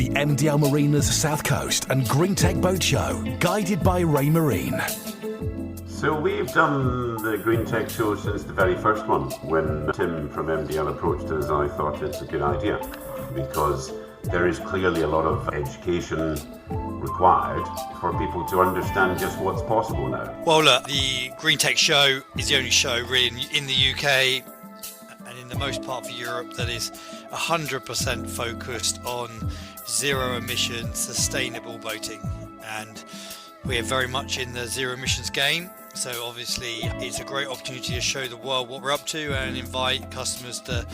the MDL Marina's South Coast and Green Tech Boat Show, guided by Raymarine. So we've done the Green Tech show since the very first one. When Tim from MDL approached us, I thought it's a good idea because there is clearly a lot of education required for people to understand just what's possible now. Well, look, the Green Tech show is the only show really in the UK and in the most part of Europe that is 100% focused on zero emission sustainable boating, and we're very much in the zero emissions game. So obviously it's a great opportunity to show the world what we're up to and invite customers to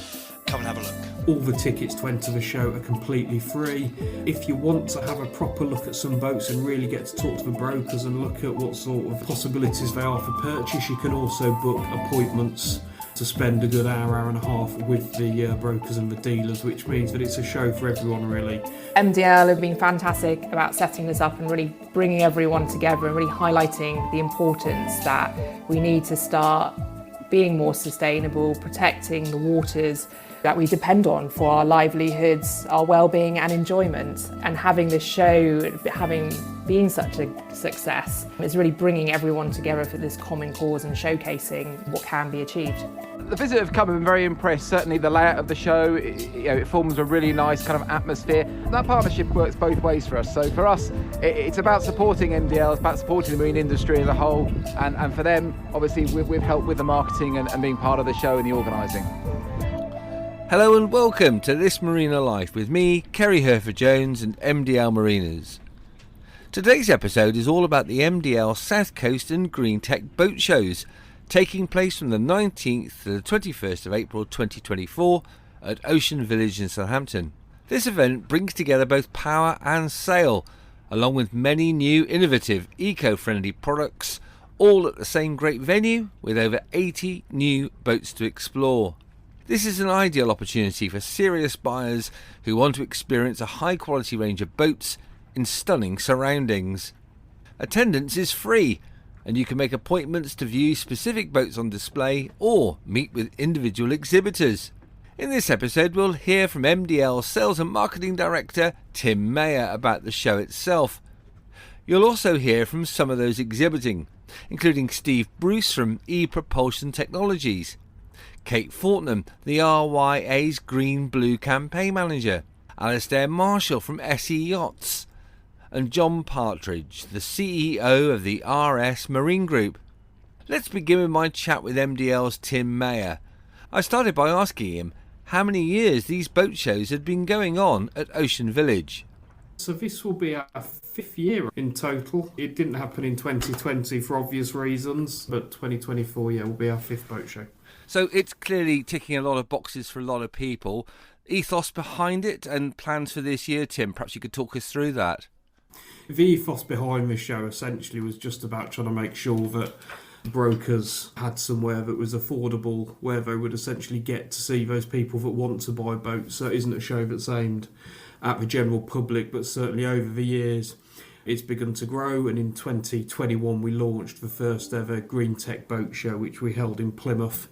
come and have a look. All the tickets to enter the show are completely free. If you want to have a proper look at some boats and really get to talk to the brokers and look at what sort of possibilities they are for purchase, you can also book appointments to spend a good hour and a half with the brokers and the dealers, which means that it's a show for everyone really. MDL have been fantastic about setting this up and really bringing everyone together and really highlighting the importance that we need to start being more sustainable, protecting the waters that we depend on for our livelihoods, our well-being and enjoyment. And having this show, being such a success, is really bringing everyone together for this common cause and showcasing what can be achieved. The visitors have come and been very impressed. Certainly the layout of the show, it forms a really nice kind of atmosphere. That partnership works both ways for us. So for us, it's about supporting MDL, it's about supporting the marine industry as a whole, and for them, obviously, we've helped with the marketing and being part of the show and the organising. Hello and welcome to This Marina Life with me, Kerry Hereford-Jones and MDL Marinas. Today's episode is all about the MDL South Coast and Green Tech boat shows, taking place from the 19th to the 21st of April 2024 at Ocean Village in Southampton. This event brings together both power and sail, along with many new innovative eco-friendly products, all at the same great venue with over 80 new boats to explore. This is an ideal opportunity for serious buyers who want to experience a high quality range of boats in stunning surroundings. Attendance is free, and you can make appointments to view specific boats on display or meet with individual exhibitors. In this episode we'll hear from MDL Sales and Marketing Director Tim Mayer about the show itself. You'll also hear from some of those exhibiting, including Steve Bruce from ePropulsion Technologies, Kate Fortnam, the RYA's Green Blue Campaign Manager, Alasdair Marshall from SE Yachts, and John Partridge, the CEO of the Raymarine Group. Let's begin with my chat with MDL's Tim Mayer. I started by asking him how many years these boat shows had been going on at Ocean Village. So this will be our 5th year in total. It didn't happen in 2020 for obvious reasons, but 2024 will be our 5th boat show. So it's clearly ticking a lot of boxes for a lot of people. Ethos behind it and plans for this year, Tim, perhaps you could talk us through that. The ethos behind this show essentially was just about trying to make sure that brokers had somewhere that was affordable, where they would essentially get to see those people that want to buy boats. So it isn't a show that's aimed at the general public, but certainly over the years it's begun to grow, and in 2021 we launched the first ever Green Tech boat show, which we held in Plymouth,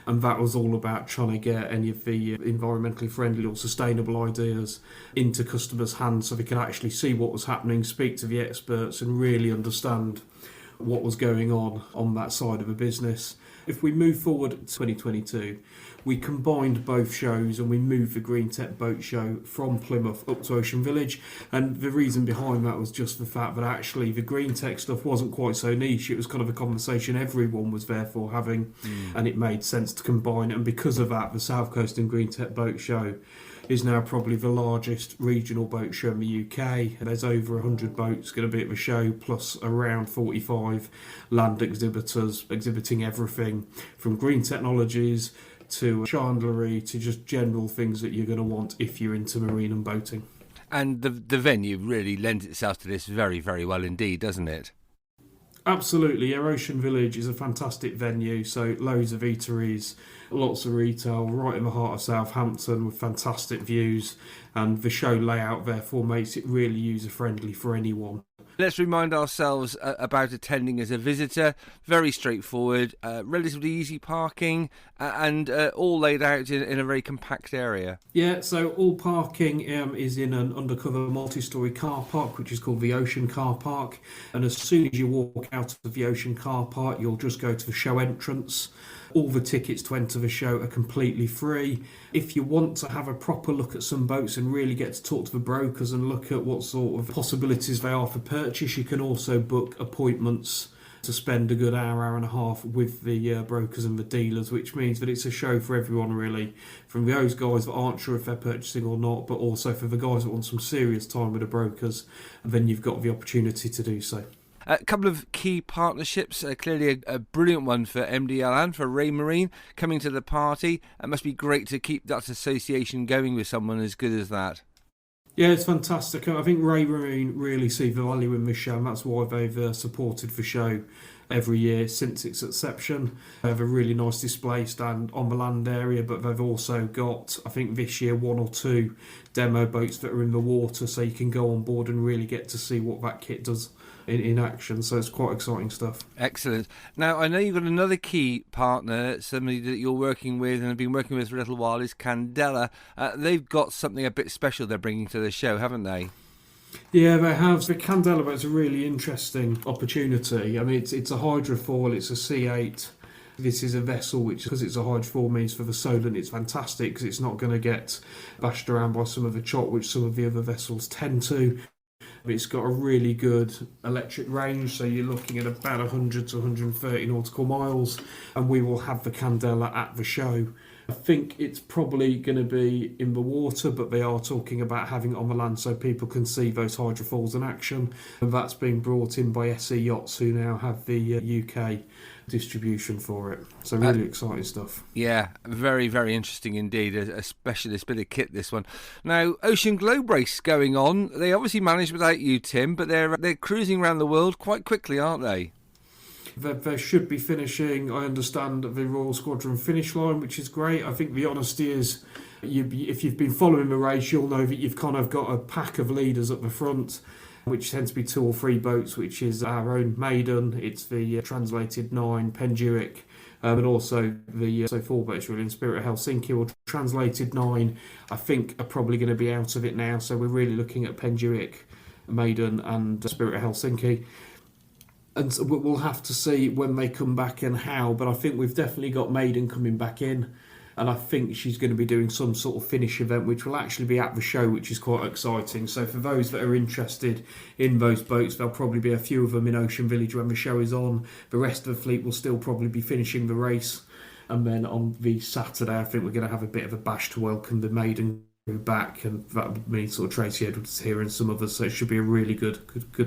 and that was all about trying to get any of the environmentally friendly or sustainable ideas into customers' hands so they could actually see what was happening, speak to the experts and really understand what was going on that side of the business. If we move forward to 2022, we combined both shows and we moved the Green Tech Boat Show from Plymouth up to Ocean Village, and the reason behind that was just the fact that actually the Green Tech stuff wasn't quite so niche. It was kind of a conversation everyone was therefore having, and it made sense to combine it. And because of that, the South Coast and Green Tech Boat Show is now probably the largest regional boat show in the UK. There's over 100 boats going to be at the show, plus around 45 land exhibitors exhibiting everything from green technologies to chandlery to just general things that you're going to want if you're into marine and boating. And the venue really lends itself to this very, very well indeed, doesn't it? Absolutely, yeah, Ocean Village is a fantastic venue, so loads of eateries, lots of retail, right in the heart of Southampton with fantastic views, and the show layout therefore makes it really user-friendly for anyone Let's remind ourselves about attending as a visitor. Very straightforward, relatively easy parking, and all laid out in a very compact area. Yeah, so all parking is in an undercover multi-storey car park, which is called the Ocean Car Park. And as soon as you walk out of the Ocean Car Park, you'll just go to the show entrance. All the tickets to enter the show are completely free. If you want to have a proper look at some boats and really get to talk to the brokers and look at what sort of possibilities they are for purchase, you can also book appointments to spend a good hour and a half with the brokers and the dealers, which means that it's a show for everyone really, from those guys that aren't sure if they're purchasing or not, but also for the guys that want some serious time with the brokers, and then you've got the opportunity to do so. A couple of key partnerships, clearly a brilliant one for MDL and for Raymarine coming to the party. It must be great to keep that association going with someone as good as that. Yeah, it's fantastic. I think Raymarine really see the value in this show, and that's why they've supported the show every year since its inception. They have a really nice display stand on the land area, but they've also got, I think this year, 1 or 2 demo boats that are in the water, so you can go on board and really get to see what that kit does in action. So it's quite exciting stuff. Excellent. Now, I know you've got another key partner, somebody that you're working with and have been working with for a little while, is Candela. They've got something a bit special they're bringing to the show, haven't they? Yeah, they have. The Candela boat's a really interesting opportunity. I mean, it's a hydrofoil, it's a C8. This is a vessel which, because it's a hydrofoil, means for the Solent it's fantastic because it's not going to get bashed around by some of the chop, which some of the other vessels tend to. It's got a really good electric range, so you're looking at about 100 to 130 nautical miles, and we will have the Candela at the show. I think it's probably going to be in the water, but they are talking about having it on the land so people can see those hydrofoils in action. And that's being brought in by SE Yachts, who now have the UK distribution for it. So really exciting stuff. Yeah, very, very interesting indeed. A specialist bit of kit, this one. Now, Ocean Globe Race going on. They obviously managed without you, Tim, but they're cruising around the world quite quickly, aren't they? They should be finishing, I understand, at the Royal Squadron finish line, which is great. I think the honesty is, if you've been following the race, you'll know that you've kind of got a pack of leaders at the front, which tends to be 2 or 3 boats, which is our own Maiden, it's the translated 9, Penduic, and also the 4 boats really in Spirit of Helsinki, or translated 9, I think are probably going to be out of it now, so we're really looking at Penduic, Maiden and Spirit of Helsinki. And so we'll have to see when they come back and how, but I think we've definitely got Maiden coming back in, and I think she's going to be doing some sort of finish event which will actually be at the show, which is quite exciting. So for those that are interested in those boats, there'll probably be a few of them in Ocean Village when the show is on. The rest of the fleet will still probably be finishing the race, and then on the Saturday I think we're going to have a bit of a bash to welcome the Maiden crew back, and that would mean sort of Tracy Edwards here and some others, so it should be a really good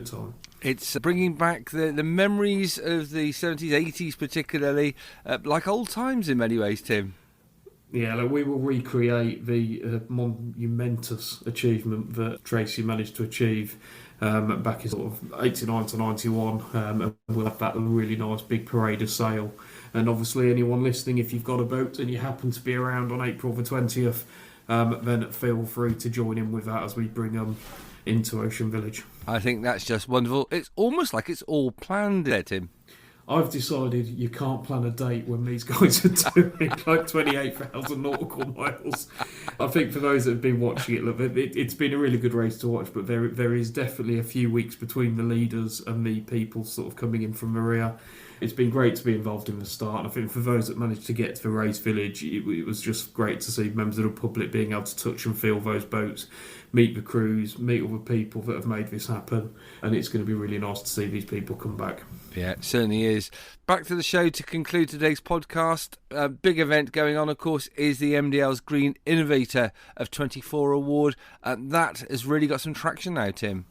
time. It's bringing back the memories of the 70s, 80s particularly, like old times in many ways, Tim. Yeah, like we will recreate the monumentous achievement that Tracy managed to achieve back in sort of 89 to 91, and we'll have that really nice big parade of sail. And obviously anyone listening, if you've got a boat and you happen to be around on April the 20th, then feel free to join in with that as we bring them into Ocean Village. I think that's just wonderful. It's almost like it's all planned there, Tim. I've decided you can't plan a date when these guys are doing like 28,000 nautical miles. I think for those that have been watching it, look, it's been a really good race to watch, but there is definitely a few weeks between the leaders and the people sort of coming in from Maria. It's been great to be involved in the start, and I think for those that managed to get to the race village, it was just great to see members of the public being able to touch and feel those boats, meet the crews, meet all the people that have made this happen, and it's going to be really nice to see these people come back. Yeah, it certainly is. Back to the show to conclude today's podcast. A big event going on, of course, is the MDL's Green Innovator of 24 award, and that has really got some traction now, Tim.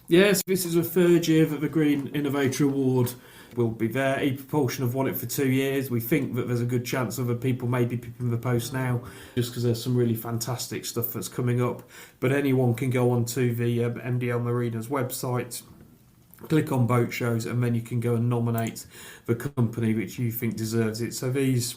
Yes, this is the 3rd year that the Green Innovator Award will be there. ePropulsion have won it for 2 years. We think that there's a good chance other people may be picking the post now, just because there's some really fantastic stuff that's coming up. But anyone can go onto the MDL Marina's website, click on boat shows, and then you can go and nominate the company which you think deserves it. So these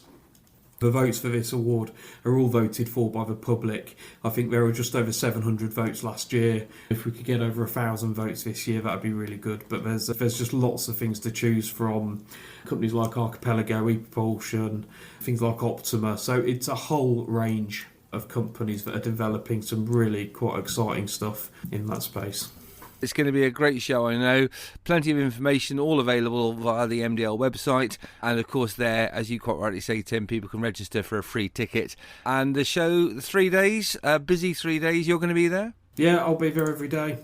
The votes for this award are all voted for by the public. I think there were just over 700 votes last year. If we could get over 1,000 votes this year, that would be really good. But there's just lots of things to choose from. Companies like Archipelago, ePropulsion, things like Optima. So it's a whole range of companies that are developing some really quite exciting stuff in that space. It's going to be a great show, I know. Plenty of information, all available via the MDL website. And of course there, as you quite rightly say, Tim, people can register for a free ticket. And the show, 3 days, busy 3 days, you're going to be there? Yeah, I'll be there every day.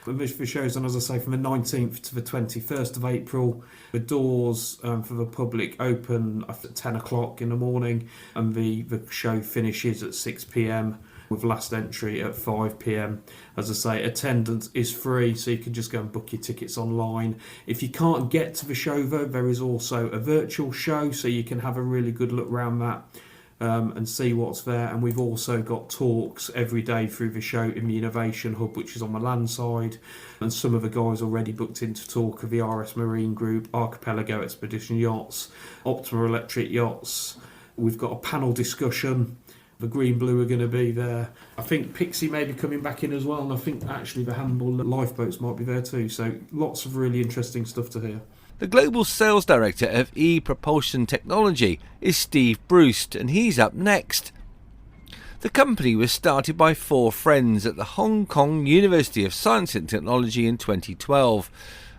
The show's on, as I say, from the 19th to the 21st of April. The doors for the public open at 10 o'clock in the morning, and the show finishes at 6 p.m. with last entry at 5 p.m. As I say, attendance is free, so you can just go and book your tickets online. If you can't get to the show, though, there is also a virtual show, so you can have a really good look around that and see what's there. And we've also got talks every day through the show in the Innovation Hub, which is on the land side. And some of the guys already booked in to talk are the Raymarine Group, Archipelago Expedition Yachts, Optima Electric Yachts. We've got a panel discussion. The Green Blue are going to be there. I think Pixie may be coming back in as well, and I think actually the handball lifeboats might be there too. So lots of really interesting stuff to hear. The Global Sales Director of ePropulsion Technology is Steve Bruce, and he's up next. The company was started by 4 friends at the Hong Kong University of Science and Technology in 2012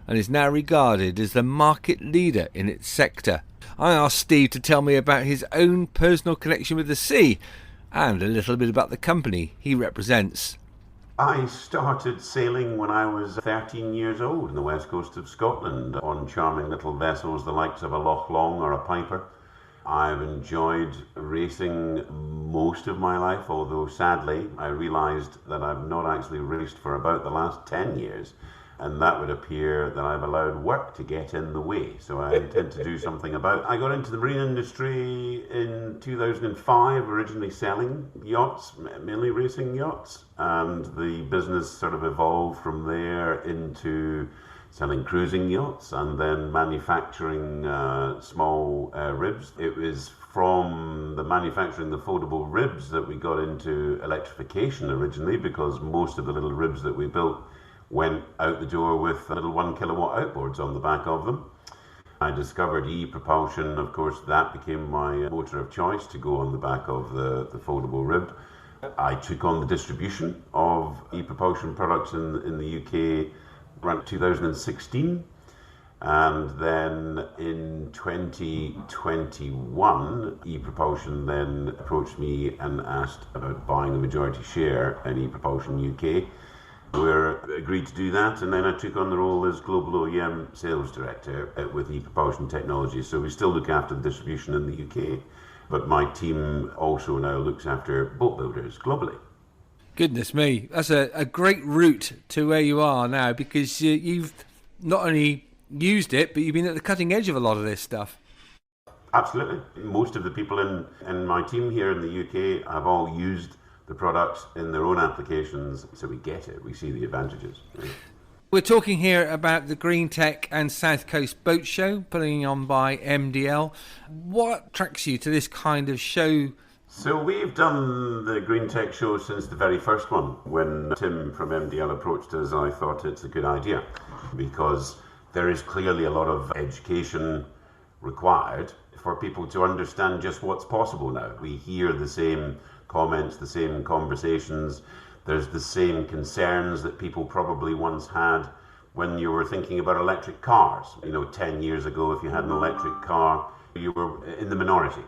and is now regarded as the market leader in its sector. I asked Steve to tell me about his own personal connection with the sea and a little bit about the company he represents. I started sailing when I was 13 years old in the west coast of Scotland on charming little vessels the likes of a Loch Long or a Piper. I've enjoyed racing most of my life, although sadly I realised that I've not actually raced for about the last 10 years. And that would appear that I've allowed work to get in the way. So I intend to do something about it. I got into the marine industry in 2005, originally selling yachts, mainly racing yachts. And the business sort of evolved from there into selling cruising yachts and then manufacturing small ribs. It was from the manufacturing the foldable ribs that we got into electrification originally, because most of the little ribs that we built went out the door with little 1 kilowatt outboards on the back of them. I discovered ePropulsion. Of course, that became my motor of choice to go on the back of the foldable rib. I took on the distribution of ePropulsion products in the UK around 2016. And then in 2021, ePropulsion then approached me and asked about buying a majority share in ePropulsion UK. We agreed to do that, and then I took on the role as Global OEM Sales Director with ePropulsion Technology. So we still look after the distribution in the UK, but my team also now looks after boat builders globally. Goodness me, that's a great route to where you are now, because you've not only used it, but you've been at the cutting edge of a lot of this stuff. Absolutely. Most of the people in my team here in the UK have all used the products in their own applications, so we get it, we see the advantages. We're talking here about the Green Tech and South Coast Boat Show, putting on by MDL. What attracts you to this kind of show? So we've done the Green Tech show since the very first one. When Tim from MDL approached us, I thought it's a good idea, because there is clearly a lot of education required for people to understand just what's possible now. We hear the same comments, the same conversations. There's the same concerns that people probably once had when you were thinking about electric cars. 10 years ago, if you had an electric car, you were in the minority.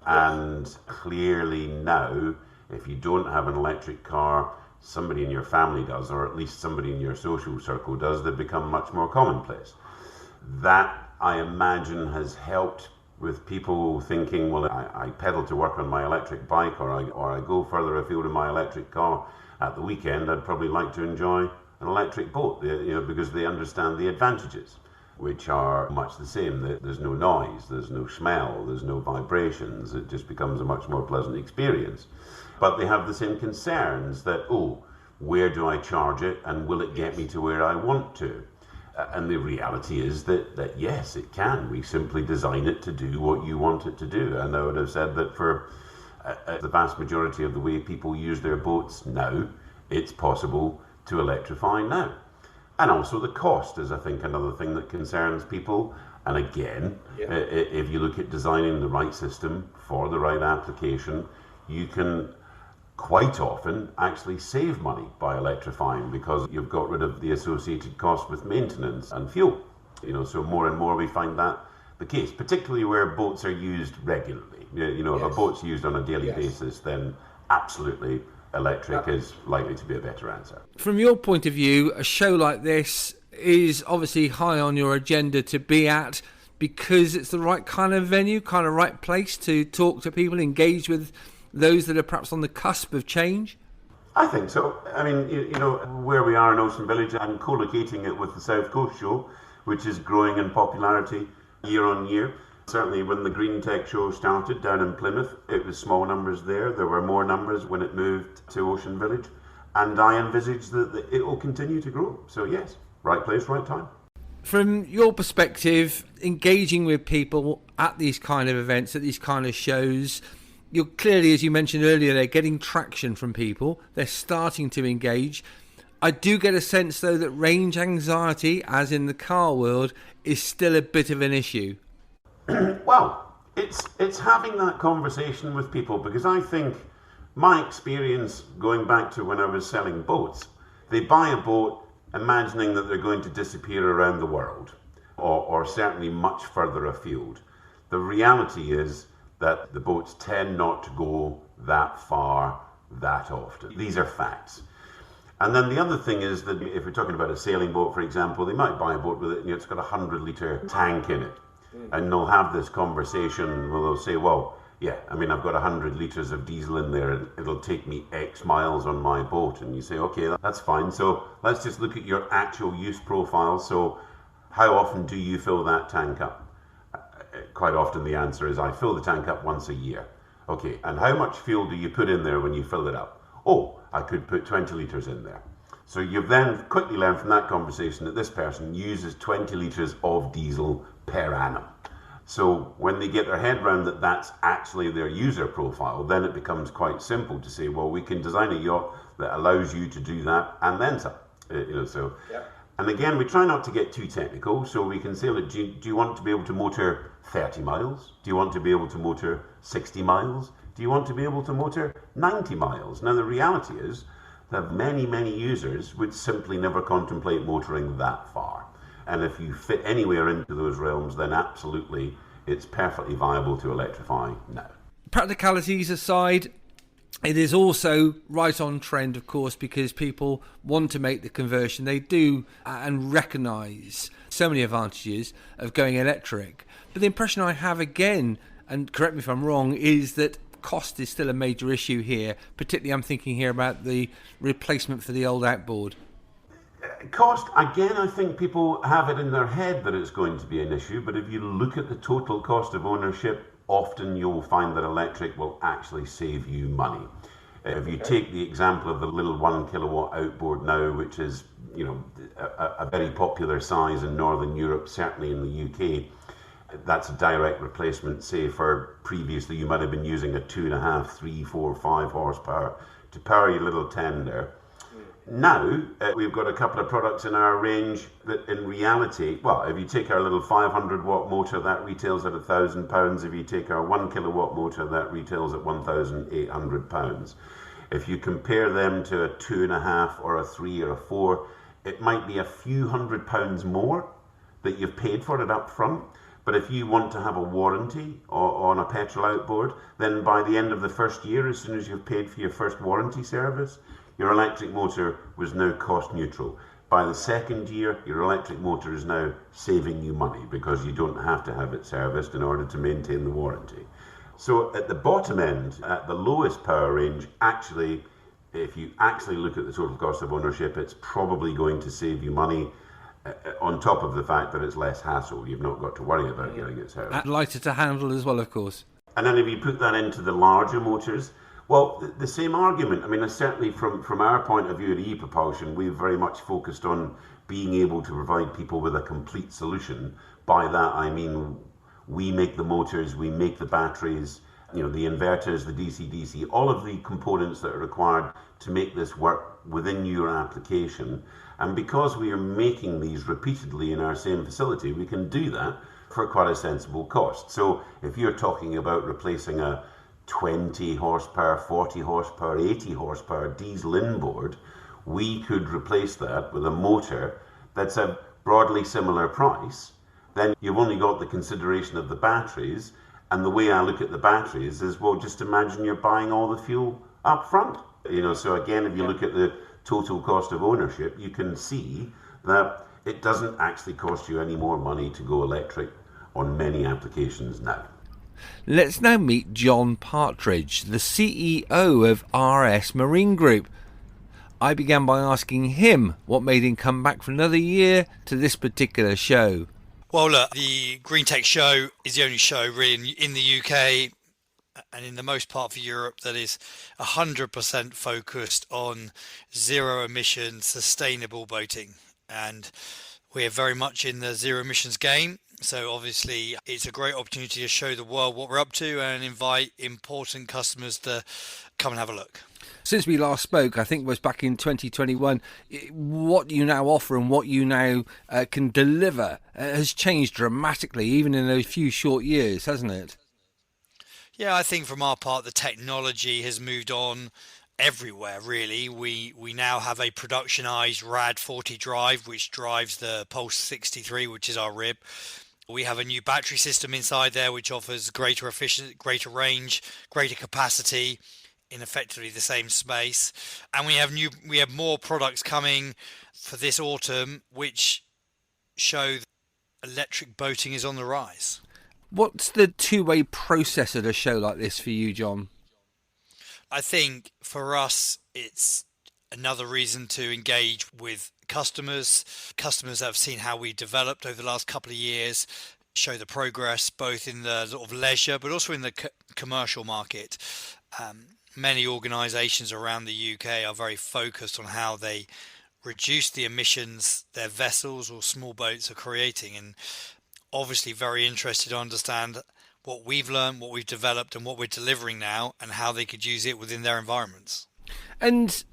And clearly now, if you don't have an electric car, somebody in your family does, or at least somebody in your social circle does. They've become much more commonplace. That, I imagine, has helped with people thinking, well, I pedal to work on my electric bike, or I go further afield in my electric car at the weekend. I'd probably like to enjoy an electric boat, because they understand the advantages, which are much the same. There's no noise, there's no smell, there's no vibrations. It just becomes a much more pleasant experience. But they have the same concerns that, where do I charge it, and will it get me to where I want to? And the reality is that yes, it can. We simply design it to do what you want it to do. And I would have said that for the vast majority of the way people use their boats now, it's possible to electrify now. And also the cost is, I think, another thing that concerns people. And again, if you look at designing the right system for the right application, you can quite often actually save money by electrifying because you've got rid of the associated cost with maintenance and fuel. So more and more we find that the case, particularly where boats are used regularly. If a boat's used on a daily basis, then absolutely electric is likely to be a better answer. From your point of view, a show like this is obviously high on your agenda to be at because it's the right kind of venue, kind of right place to talk to people, engage with those that are perhaps on the cusp of change? I think so. I mean, where we are in Ocean Village and co-locating it with the South Coast Show, which is growing in popularity year on year. Certainly when the Green Tech Show started down in Plymouth, it was small numbers there. There were more numbers when it moved to Ocean Village. And I envisage that it will continue to grow. So yes, right place, right time. From your perspective, engaging with people at these kind of events, at these kind of shows, you're clearly, as you mentioned earlier, they're getting traction from people. They're starting to engage. I do get a sense, though, that range anxiety, as in the car world, is still a bit of an issue. Well, it's having that conversation with people, because I think my experience going back to when I was selling boats, they buy a boat imagining that they're going to disappear around the world, or certainly much further afield. The reality is that the boats tend not to go that far that often. These are facts. And then the other thing is that if we're talking about a sailing boat, for example, they might buy a boat with it, it's got a 100-litre tank in it. And they'll have this conversation where they'll say, well, yeah, I mean, I've got 100 litres of diesel in there and it'll take me X miles on my boat. And you say, okay, that's fine. So let's just look at your actual use profile. So how often do you fill that tank up? Quite often the answer is I fill the tank up once a year. Okay, and how much fuel do you put in there when you fill it up? Oh, I could put 20 litres in there. So you've then quickly learned from that conversation that this person uses 20 litres of diesel per annum. So when they get their head around that that's actually their user profile, then it becomes quite simple to say, well, we can design a yacht that allows you to do that and then some. And again, we try not to get too technical, so we can say, look, do you want to be able to motor 30 miles? Do you want to be able to motor 60 miles? Do you want to be able to motor 90 miles? Now, the reality is that many, many users would simply never contemplate motoring that far. And if you fit anywhere into those realms, then absolutely, it's perfectly viable to electrify now. Practicalities aside, it is also right on trend, of course, because people want to make the conversion. They do and recognise so many advantages of going electric. But the impression I have, again, and correct me if I'm wrong, is that cost is still a major issue here. Particularly, I'm thinking here about the replacement for the old outboard. Cost, again, I think people have it in their head that it's going to be an issue, but if you look at the total cost of ownership, often you'll find that electric will actually save you money. If you take the example of the little 1 kilowatt outboard now, which is a very popular size in Northern Europe, certainly in the UK, that's a direct replacement, say, for previously you might have been using a 2.5, 3, 4, 5 horsepower to power your little tender. Now, we've got a couple of products in our range that in reality, well, if you take our little 500 watt motor, that retails at £1,000. If you take our 1 kilowatt motor, that retails at £1,800. If you compare them to a 2.5 or a 3 or a 4, it might be a few £100 more that you've paid for it up front. But if you want to have a warranty on a petrol outboard, then by the end of the first year, as soon as you've paid for your first warranty service, your electric motor was now cost neutral. By the second year, your electric motor is now saving you money because you don't have to have it serviced in order to maintain the warranty. So at the bottom end, at the lowest power range, actually, if you actually look at the total cost of ownership, it's probably going to save you money on top of the fact that it's less hassle. You've not got to worry about getting it serviced. And lighter to handle as well, of course. And then if you put that into the larger motors, Well, the same argument. I mean, certainly from our point of view at ePropulsion, we've very much focused on being able to provide people with a complete solution. By that, I mean, we make the motors, we make the batteries, the inverters, the DC-DC, all of the components that are required to make this work within your application. And because we are making these repeatedly in our same facility, we can do that for quite a sensible cost. So if you're talking about replacing a 20 horsepower, 40 horsepower, 80 horsepower diesel inboard, we could replace that with a motor that's a broadly similar price. Then you've only got the consideration of the batteries, and the way I look at the batteries is, well, just imagine you're buying all the fuel up front. So again, if you look at the total cost of ownership, you can see that it doesn't actually cost you any more money to go electric on many applications now. Let's now meet John Partridge, the CEO of RS Marine Group. I began by asking him what made him come back for another year to this particular show. Well, look, the Green Tech show is the only show really in the UK and in the most part of Europe that is 100% focused on zero emission sustainable boating. And we're very much in the zero emissions game. So obviously it's a great opportunity to show the world what we're up to and invite important customers to come and have a look. Since we last spoke, I think it was back in 2021, what you now offer and what you now can deliver has changed dramatically, even in those few short years, hasn't it? Yeah, I think from our part, the technology has moved on everywhere, really. We now have a productionized RAD 40 drive, which drives the Pulse 63, which is our rib. We have a new battery system inside there, which offers greater efficiency, greater range, greater capacity in effectively the same space. And we have more products coming for this autumn, which show that electric boating is on the rise. What's the two-way process at a show like this for you, John? I think for us, it's another reason to engage with customers that have seen how we developed over the last couple of years, show the progress both in the sort of leisure but also in the commercial market. Many organisations around the UK are very focused on how they reduce the emissions their vessels or small boats are creating, and obviously very interested to understand what we've learned, what we've developed and what we're delivering now and how they could use it within their environments. And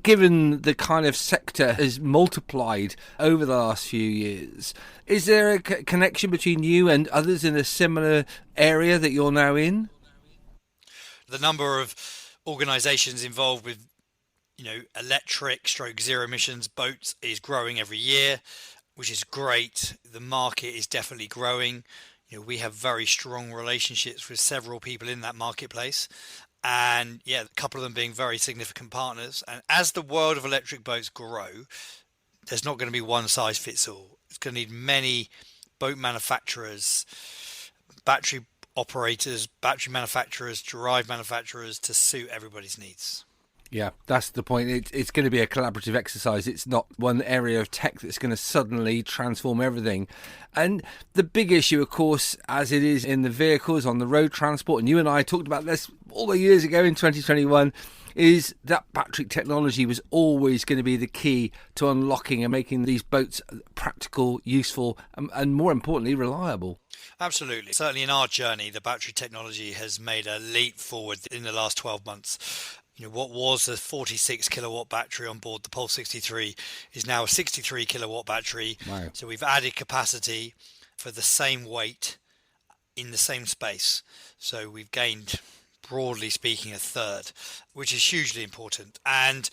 given the kind of sector has multiplied over the last few years, is there a connection between you and others in a similar area that you're now in? The number of organisations involved with, electric / zero emissions boats is growing every year, which is great. The market is definitely growing. We have very strong relationships with several people in that marketplace. And a couple of them being very significant partners. And as the world of electric boats grow, there's not going to be one size fits all. It's going to need many boat manufacturers, battery operators, battery manufacturers, drive manufacturers to suit everybody's needs. Yeah, that's the point. It's going to be a collaborative exercise. It's not one area of tech that's going to suddenly transform everything. And the big issue, of course, as it is in the vehicles, on the road transport, and you and I talked about this all the years ago in 2021, is that battery technology was always going to be the key to unlocking and making these boats practical, useful, and more importantly, reliable. Absolutely. Certainly in our journey, the battery technology has made a leap forward in the last 12 months. What was a 46 kilowatt battery on board the Pulse 63 is now a 63 kilowatt battery. Wow. So we've added capacity for the same weight in the same space. So we've gained, broadly speaking, a third, which is hugely important. And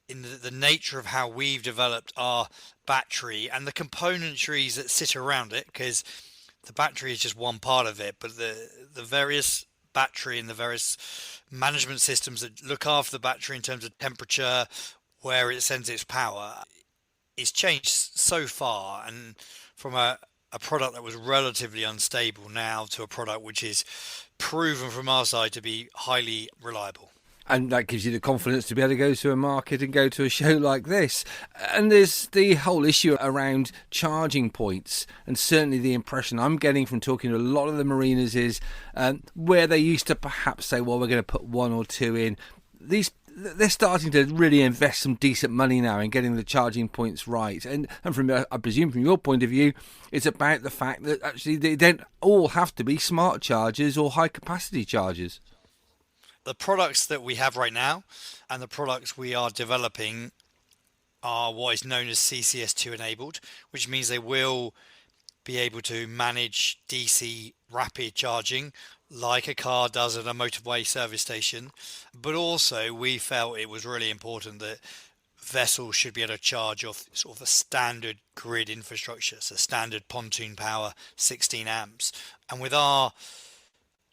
in the nature of how we've developed our battery and the componentries that sit around it, because the battery is just one part of it, but the various battery and the various management systems that look after the battery in terms of temperature, where it sends its power, is changed so far, and from a product that was relatively unstable now to a product which is proven from our side to be highly reliable. And that gives you the confidence to be able to go to a market and go to a show like this. And there's the whole issue around charging points. And certainly the impression I'm getting from talking to a lot of the marinas is where they used to perhaps say, well, we're going to put one or two in. They're starting to really invest some decent money now in getting the charging points right. And from, I presume from your point of view, it's about the fact that actually they don't all have to be smart chargers or high capacity chargers. The products that we have right now and the products we are developing are what is known as CCS2 enabled, which means they will be able to manage DC rapid charging like a car does at a motorway service station. But also we felt it was really important that vessels should be able to charge off sort of a standard grid infrastructure, so standard pontoon power, 16 amps. And with our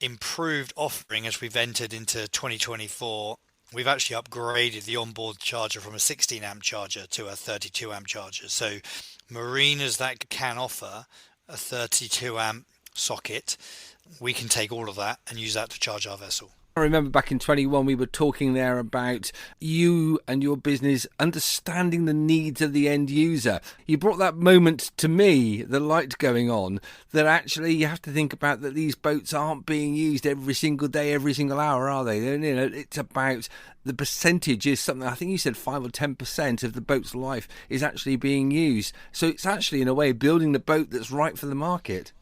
improved offering as we've entered into 2024, we've actually upgraded the onboard charger from a 16 amp charger to a 32 amp charger. So marinas that can offer a 32 amp socket, we can take all of that and use that to charge our vessel. I remember back in 21 we were talking there about you and your business understanding the needs of the end user. You brought that moment to me, the light going on, that actually you have to think about that these boats aren't being used every single day, every single hour, are they? You know, it's about the percentage is something, I think you said 5 or 10% of the boat's life is actually being used. So it's actually in a way building the boat that's right for the market.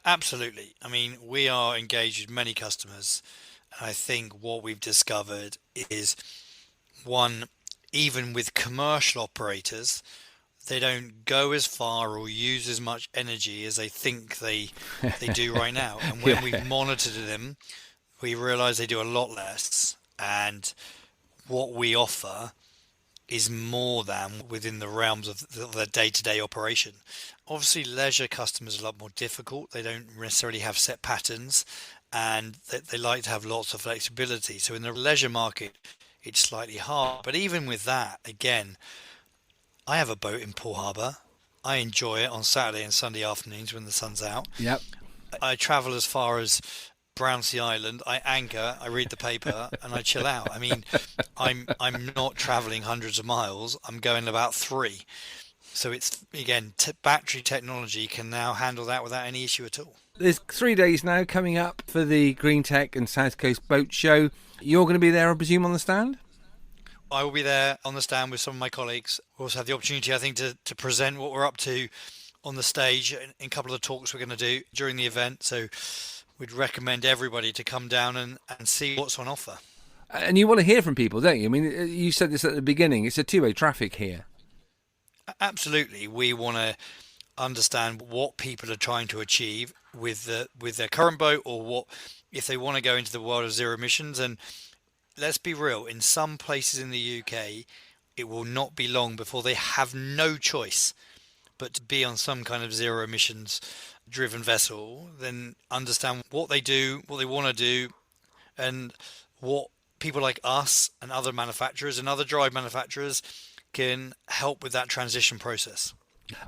Absolutely. I mean, we are engaged with many customers. And I think what we've discovered is, one, even with commercial operators, they don't go as far or use as much energy as they think they do right now. And when we've monitored them, we realize they do a lot less. And what we offer is more than within the realms of the day-to-day operation. Obviously, leisure customers are a lot more difficult. They don't necessarily have set patterns, and they like to have lots of flexibility. So in the leisure market, it's slightly hard. But even with that, again, I have a boat in Port Harbour. I enjoy it on Saturday and Sunday afternoons when the sun's out. Yep. I travel as far as Brownsea Island. I anchor, I read the paper, and I chill out. I mean, I'm not travelling hundreds of miles. I'm going about 3. So it's, again, battery technology can now handle that without any issue at all. There's 3 days now coming up for the Green Tech and South Coast Boat Show. You're going to be there, I presume, on the stand? I will be there on the stand with some of my colleagues. We'll also have the opportunity, I think, to present what we're up to on the stage in a couple of talks we're going to do during the event. So we'd recommend everybody to come down and see what's on offer. And you want to hear from people, don't you? I mean, you said this at the beginning. It's a two-way traffic here. Absolutely. We want to understand what people are trying to achieve with their current boat, or what if they want to go into the world of zero emissions. And let's be real, in some places in the UK, it will not be long before they have no choice but to be on some kind of zero emissions driven vessel. Then understand what they do, what they want to do, and what people like us and other manufacturers and other drive manufacturers can help with that transition process.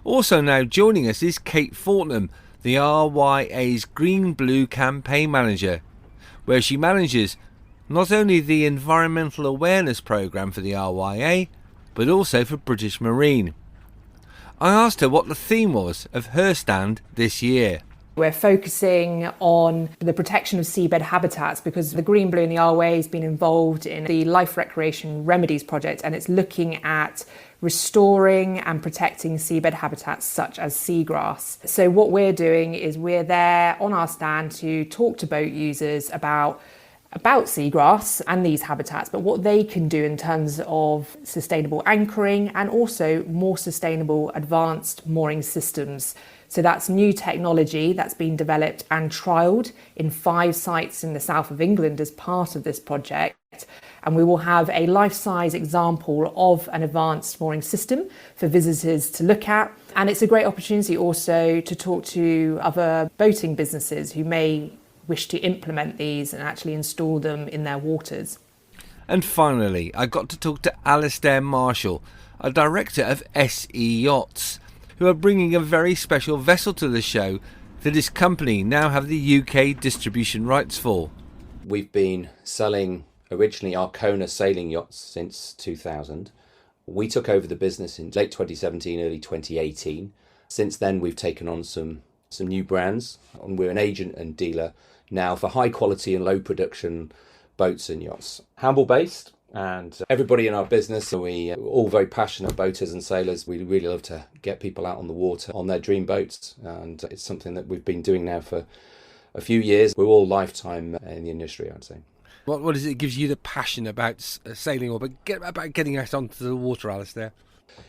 Also now joining us is Kate Fortnam, the RYA's Green Blue campaign manager, where she manages not only the environmental awareness programme for the RYA, but also for British Marine. I asked her what the theme was of her stand this year. We're focusing on the protection of seabed habitats because the Green Blue and the RWA has been involved in the Life Recreation Remedies project, and it's looking at restoring and protecting seabed habitats such as seagrass. So what we're doing is we're there on our stand to talk to boat users about seagrass and these habitats, but what they can do in terms of sustainable anchoring and also more sustainable advanced mooring systems. So that's new technology that's been developed and trialled in 5 sites in the south of England as part of this project. And we will have a life-size example of an advanced mooring system for visitors to look at. And it's a great opportunity also to talk to other boating businesses who may wish to implement these and actually install them in their waters. And finally, I got to talk to Alasdair Marshall, a director of SE Yachts, who are bringing a very special vessel to the show that his company now have the UK distribution rights for. We've been selling originally Arkona sailing yachts since 2000. We took over the business in late 2017, early 2018. Since then, we've taken on some new brands, and we're an agent and dealer now for high quality and low production boats and yachts. Hamble based, and everybody in our business, we're all very passionate boaters and sailors. We really love to get people out on the water on their dream boats, and it's something that we've been doing now for a few years. We're all lifetime in the industry, I'd say. What is it that gives you the passion about sailing, or about getting out onto the water, Alasdair?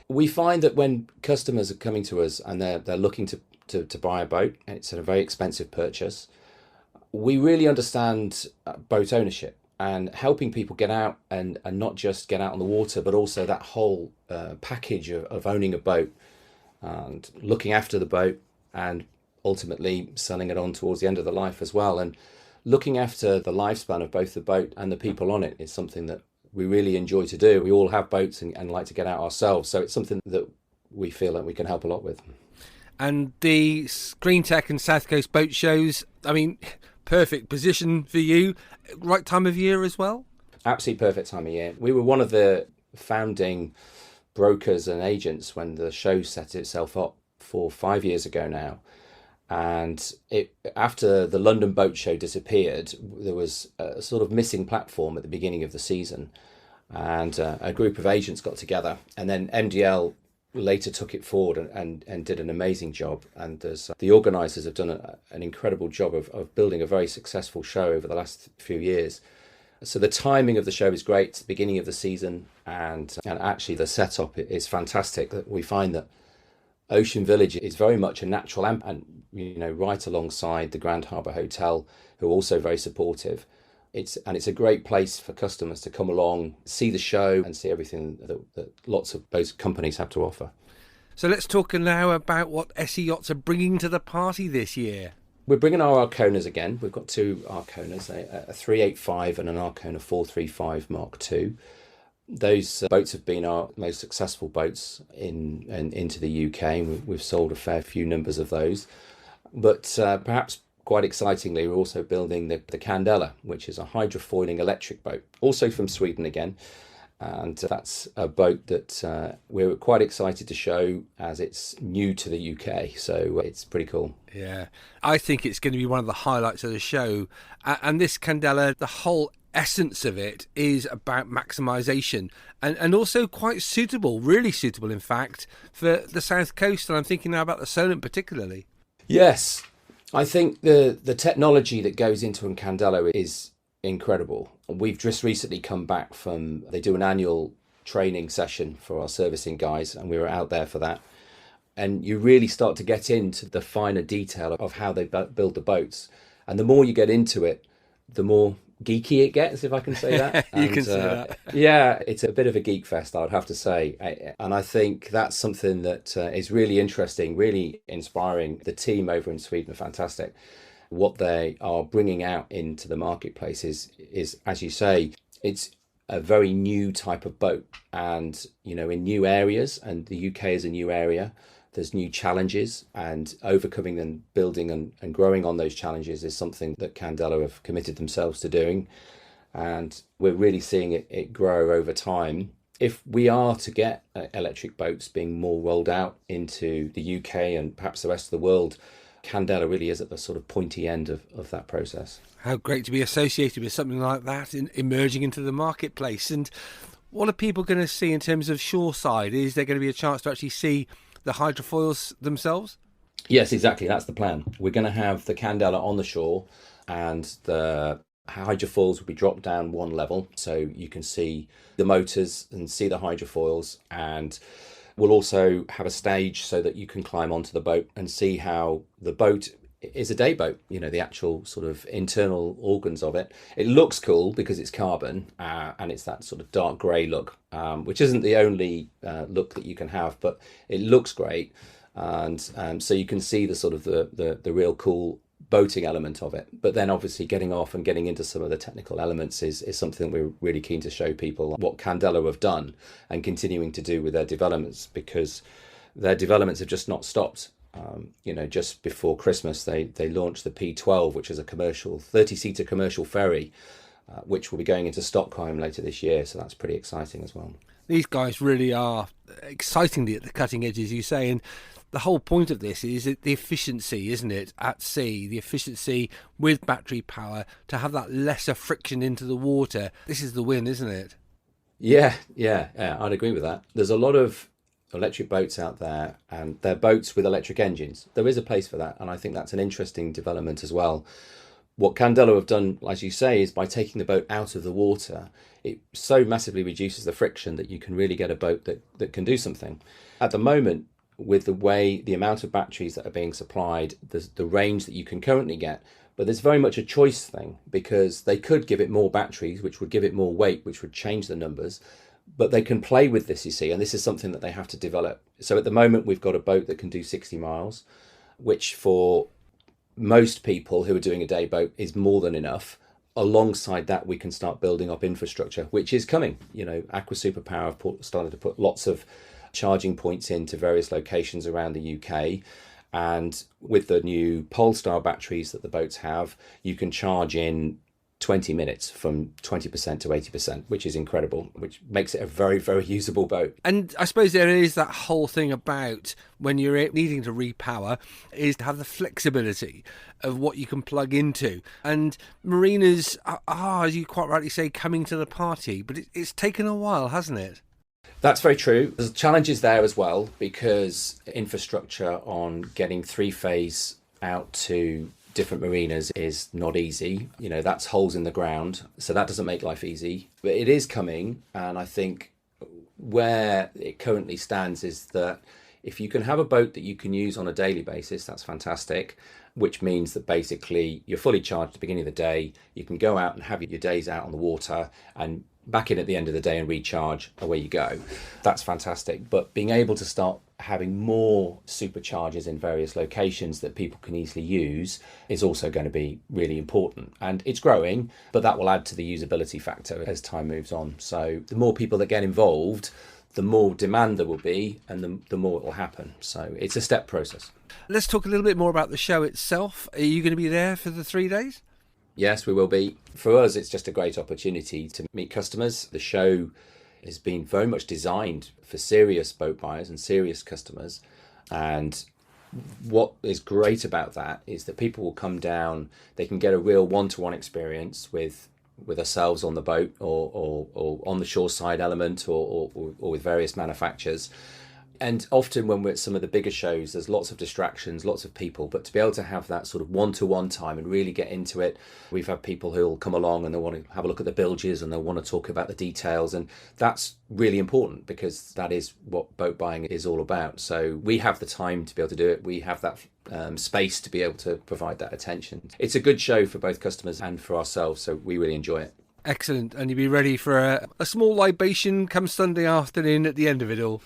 We find that when customers are coming to us and they're looking to buy a boat, and it's a very expensive purchase, we really understand boat ownership and helping people get out and not just get out on the water, but also that whole package of owning a boat and looking after the boat and ultimately selling it on towards the end of the life as well. And looking after the lifespan of both the boat and the people on it is something that we really enjoy to do. We all have boats and like to get out ourselves, so it's something that we feel that we can help a lot with. And the Green Tech and South Coast boat shows, I mean, perfect position for you, right time of year as well? Absolutely perfect time of year. We were one of the founding brokers and agents when the show set itself up 4 or 5 years ago now. And after the London Boat Show disappeared, there was a sort of missing platform at the beginning of the season. And a group of agents got together, and then MDL later took it forward and did an amazing job. And the organisers have done an incredible job of building a very successful show over the last few years. So the timing of the show is great. It's the beginning of the season, and actually the setup is fantastic. We find that Ocean Village is very much a natural and right alongside the Grand Harbour Hotel, who are also very supportive. It's a great place for customers to come along, see the show and see everything that lots of boat companies have to offer. So let's talk now about what SE Yachts are bringing to the party this year. We're bringing our Arconas again. We've got 2 Arconas, a 385 and an Arcona 435 Mark II. Those boats have been our most successful boats into the UK. We've sold a fair few numbers of those. But perhaps quite excitingly, we're also building the Candela, which is a hydrofoiling electric boat, also from Sweden again. And that's a boat that we're quite excited to show as it's new to the UK. So it's pretty cool. Yeah, I think it's going to be one of the highlights of the show. And this Candela, the whole essence of it is about maximisation and also quite suitable, really suitable, in fact, for the South Coast. And I'm thinking now about the Solent particularly. Yes, I think the technology that goes into a Candela is incredible. We've just recently come back they do an annual training session for our servicing guys, and we were out there for that. And you really start to get into the finer detail of how they build the boats. And the more you get into it, the more geeky it gets, if I can say that. You can say that. Yeah, it's a bit of a geek fest, I'd have to say. And I think that's something that is really interesting, really inspiring. The team over in Sweden are fantastic. What they are bringing out into the marketplace is, as you say, it's a very new type of boat. And, in new areas, and the UK is a new area, there's new challenges, and overcoming and building and growing on those challenges is something that Candela have committed themselves to doing. And we're really seeing it grow over time. If we are to get electric boats being more rolled out into the UK and perhaps the rest of the world, Candela really is at the sort of pointy end of that process. How great to be associated with something like that emerging into the marketplace. And what are people going to see in terms of shoreside? Is there going to be a chance to actually see the hydrofoils themselves? Yes, exactly. That's the plan. We're going to have the Candela on the shore, and the hydrofoils will be dropped down one level, so you can see the motors and see the hydrofoils. And we'll also have a stage so that you can climb onto the boat and see how the boat is a day boat, the actual sort of internal organs of it. It looks cool because it's carbon and it's that sort of dark grey look, which isn't the only look that you can have, but it looks great. And so you can see the sort of the real cool boating element of it. But then obviously getting off and getting into some of the technical elements is something we're really keen to show people what Candela have done and continuing to do with their developments, because their developments have just not stopped. Just before Christmas, they launched the P12, which is a commercial 30-seater commercial ferry, which will be going into Stockholm later this year. So that's pretty exciting as well. These guys really are excitingly at the cutting edge, as you say, and the whole point of this is the efficiency, isn't it, at sea, the efficiency with battery power to have that lesser friction into the water. This is the win, isn't it? Yeah, I'd agree with that. There's a lot of electric boats out there, and they're boats with electric engines. There is a place for that, and I think that's an interesting development as well. What Candelo have done, as you say, is by taking the boat out of the water, it so massively reduces the friction that you can really get a boat that can do something. At the moment, with the amount of batteries that are being supplied, the range that you can currently get, but there's very much a choice thing, because they could give it more batteries, which would give it more weight, which would change the numbers, but they can play with this, you see, and this is something that they have to develop. So at the moment, we've got a boat that can do 60 miles, which for most people who are doing a day boat is more than enough. Alongside that, we can start building up infrastructure, which is coming. You know, Aqua Superpower have started to put lots of charging points into various locations around the UK. And with the new Polestar batteries that the boats have, you can charge in 20 minutes from 20% to 80%, which is incredible, which makes it a very, very usable boat. And I suppose there is that whole thing about when you're needing to repower is to have the flexibility of what you can plug into. And marinas are, as you quite rightly say, coming to the party, but it's taken a while, hasn't it? That's very true. There's challenges there as well, because infrastructure on getting three-phase out to different marinas is not easy. You know, that's holes in the ground, so that doesn't make life easy. But it is coming, and I think where it currently stands is that if you can have a boat that you can use on a daily basis, that's fantastic, which means that basically you're fully charged at the beginning of the day, you can go out and have your days out on the water and back in at the end of the day and recharge, away you go. That's fantastic. But being able to start having more superchargers in various locations that people can easily use is also going to be really important. And it's growing, but that will add to the usability factor as time moves on. So the more people that get involved, the more demand there will be, and the more it will happen. So it's a step process. Let's talk a little bit more about the show itself. Are you going to be there for the 3 days? Yes, we will be. For us, it's just a great opportunity to meet customers. The show has been very much designed for serious boat buyers and serious customers. And what is great about that is that people will come down, they can get a real one-to-one experience with ourselves on the boat or on the shoreside element or with various manufacturers. And often when we're at some of the bigger shows, there's lots of distractions, lots of people, but to be able to have that sort of one-to-one time and really get into it, we've had people who'll come along and they want to have a look at the bilges and they want to talk about the details, and that's really important because that is what boat buying is all about. So we have the time to be able to do it. We have that space to be able to provide that attention. It's a good show for both customers and for ourselves, so we really enjoy it. Excellent. And you'll be ready for a small libation come Sunday afternoon at the end of it all.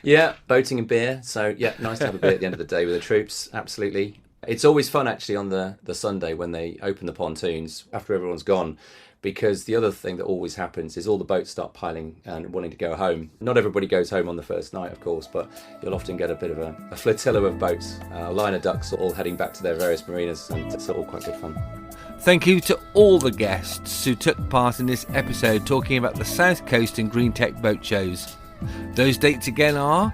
Yeah, boating and beer. So yeah, nice to have a beer at the end of the day with the troops. Absolutely. It's always fun actually on the Sunday when they open the pontoons after everyone's gone, because the other thing that always happens is all the boats start piling and wanting to go home. Not everybody goes home on the first night, of course, but you'll often get a bit of a flotilla of boats, a line of ducks all heading back to their various marinas, and it's all quite good fun. Thank you to all the guests who took part in this episode talking about the South Coast and Green Tech boat shows. Those dates again are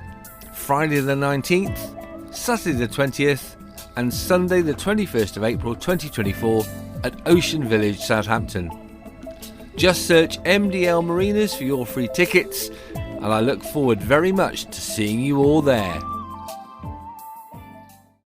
Friday the 19th, Saturday the 20th and Sunday the 21st of April 2024 at Ocean Village, Southampton. Just search MDL Marinas for your free tickets, and I look forward very much to seeing you all there.